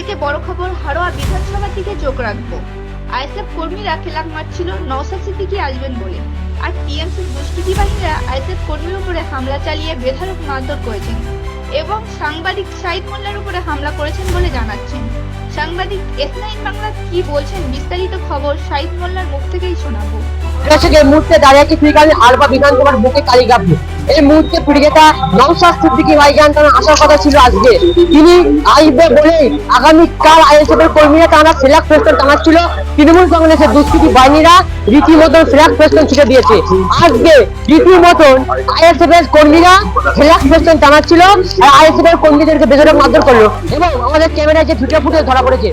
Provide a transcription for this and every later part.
সবথেকে বড় খবর, হাড়োয়া বিধানসভার দিকে চোখ রাখবো। আইএসএফ কর্মীরা খেলাক মারছিল নওশাদ সিদ্দিকী আসবেন বলে, আর টিএমসির দুষ্কৃতী বাহিনীরা আইএসএফ কর্মীর উপরে হামলা চালিয়ে বেধড়ক মারধর করেছেন এবং সাংবাদিক শাহিদ মোল্লার উপরে হামলা করেছেন বলে জানাচ্ছেন। সাংবাদিক S9 বাংলা কি বলছেন, বিস্তারিত খবর শাহিদ মোল্লার মুখ থেকেই শোনাবো। এই মুহূর্তে দাঁড়িয়ে আছি ফিরকালি হাড়োয়া বিধানসভার বুকে কালীগাঁও। এই মুহূর্তে পীড়িতা নওশাদ সিদ্দিকী ভাইজান আসার কথা ছিল আজকে, তিনি আসবে বলে আগামীকাল আইএসএফ এর কর্মীরা তারা ফ্ল্যাগ ফেস্টন টানাচ্ছিল। তৃণমূল কংগ্রেসের দুষ্কৃতী বাহিনীরা রীতিমতন ফ্ল্যাগ ফেস্টন ছুটে দিয়েছে। আজকে রীতিমতন আইএসএফ এর কর্মীরা ফ্ল্যাগ ফেস্টন টানাচ্ছিল আর আইএসএফ এর কর্মীদেরকে বেধড়ক মারধর করলো এবং আমাদের ক্যামেরায় যে ভিডিও ফুটেজ ধরা পড়েছে,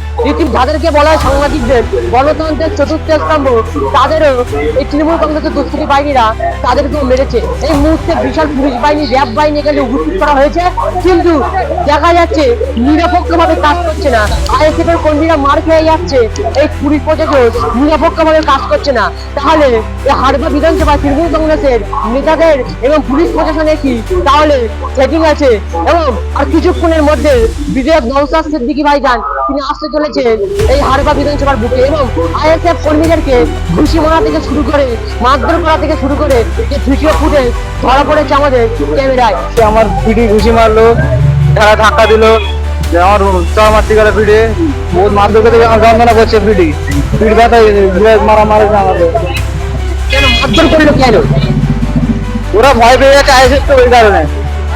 যাদেরকে বলা হয় সাংবাদিকদের গণতন্ত্রের চতুর্থ স্তম্ভ, তাদেরও এই তৃণমূল কংগ্রেসের দুষ্কৃতী বাহিনীরা তাদেরকেও মেরেছে। এই মুহূর্তে বিশাল পুলিশ বাহিনী, র্যাব বাহিনী এখানে উপস্থিত করা হয়েছে, কিন্তু দেখা যাচ্ছে নিরপেক্ষভাবে কাজ করছে না। আইএসএফ এর কর্মীরা মার খেয়ে যাচ্ছে, এই পুলিশ প্রশাসন নিরপেক্ষভাবে কাজ করছে না। তাহলে এই হাড়োয়া বিধানসভায় তৃণমূল কংগ্রেসের নেতাদের এবং পুলিশ প্রশাসনের কি তাহলে সেটিং আছে? এবং আর কিছুক্ষণের মধ্যে বিধায়ক নওশাদ সিদ্দিকী ভাইজান তিনি আসতে চলেছেন এই হাড়োয়া বিধানসভার বুকে এবং আইএসএফ কর্মীদেরকে ঘুষি মারা থেকে শুরু করে মারধর করা থেকে শুরু করে যে ভিডিও ফুটেজ ধরা পড়েছে আমাদের ক্যামেরায়। আমার পিঠে ঘুষি মারলো, তারা ধাক্কা দিল, আমার চর মারতে গেল পিঠে, বহুত মারধর করে আমার যন্ত্রণা করছে, পিঠ ব্যথা মারা মারেছে আমাদের। কেন মারধর করলো কেন? ওরা ভয় পেয়ে যাচ্ছে আইএসএফ তো ওই কারণে।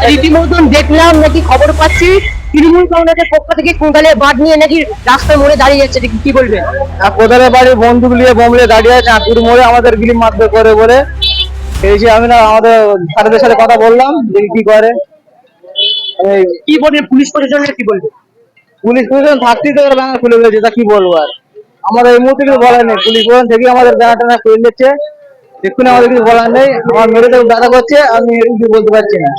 রীতিমতন দেখলাম নাকি খবর পাচ্ছি তৃণমূল কংগ্রেসের পক্ষ থেকে কোদালের বাট নিয়ে নাকি রাস্তার মোড়ে দাঁড়িয়ে যাচ্ছে, কি বলবেন? কোদালের বাড়ি বন্দুক নিয়ে বোম নিয়ে দাঁড়িয়ে আছে আঁকুর মোড়ে, আমাদের গিলি মারধর করে বলে এই যে আমি না আমাদের স্যারদের সাথে কথা বললাম, দেখি কি করে। কি বলবেন পুলিশ প্রশাসনের, কি বলবেন? পুলিশ প্রশাসন থাকতেই তো ওরা ব্যানার খুলে ফেলেছে, তা কি বলবো আর। আমাদের এই মুহূর্তে কিছু বলার নেই, পুলিশ প্রশাসন থেকে আমাদের ব্যানার টানা খুলে দিচ্ছে, এক্ষুনি আমাদের কিছু বলার নেই। আমার মেরেতে ব্যথা করছে, আমি কিছু বলতে পারছি না।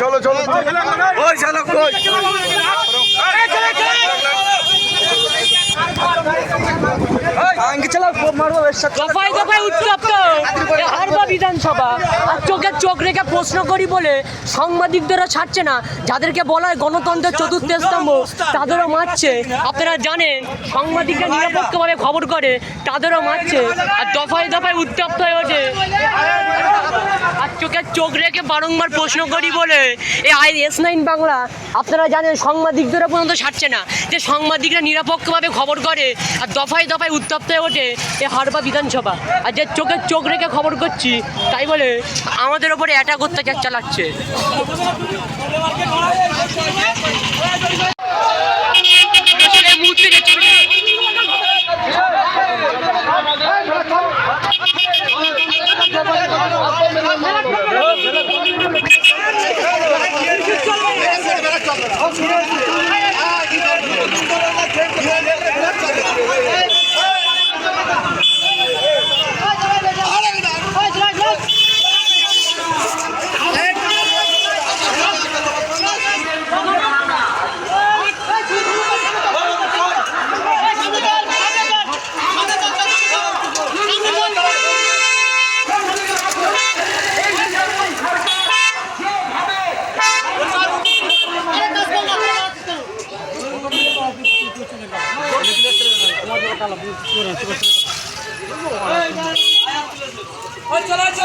চলো চলো ওই চালক কই দফায় দফায় উত্তপ্ত হাড়োয়া বিধানসভা। আর চোখে চোখ রেখে প্রশ্ন করি বলে সাংবাদিকদেরও ছাড়ছে না, যাদেরকে বলা হয় গণতন্ত্রের চতুর্থ স্তম্ভ তাদেরও মারছে। আপনারা জানেন সাংবাদিকরা নিরপেক্ষভাবে খবর করে, তাদেরও মারছে। আর দফায় দফায় উত্তপ্ত হয়ে ওঠে। আর চোখে চোখ রেখে বারংবার প্রশ্ন করি বলে এই S9 বাংলা, আপনারা জানেন সাংবাদিকদেরও পর্যন্ত ছাড়ছে না, যে সাংবাদিকরা নিরপেক্ষভাবে খবর করে আর দফায় দফায় উত্তপ্ত হয়ে ওঠে এই হাড়োয়া বিধানসভা। আর যে চোখে চোখ রেখে খবর করছি তাই বলে আমাদের ওপরে অ্যাটাক অত্যাচার চালাচ্ছে। চলো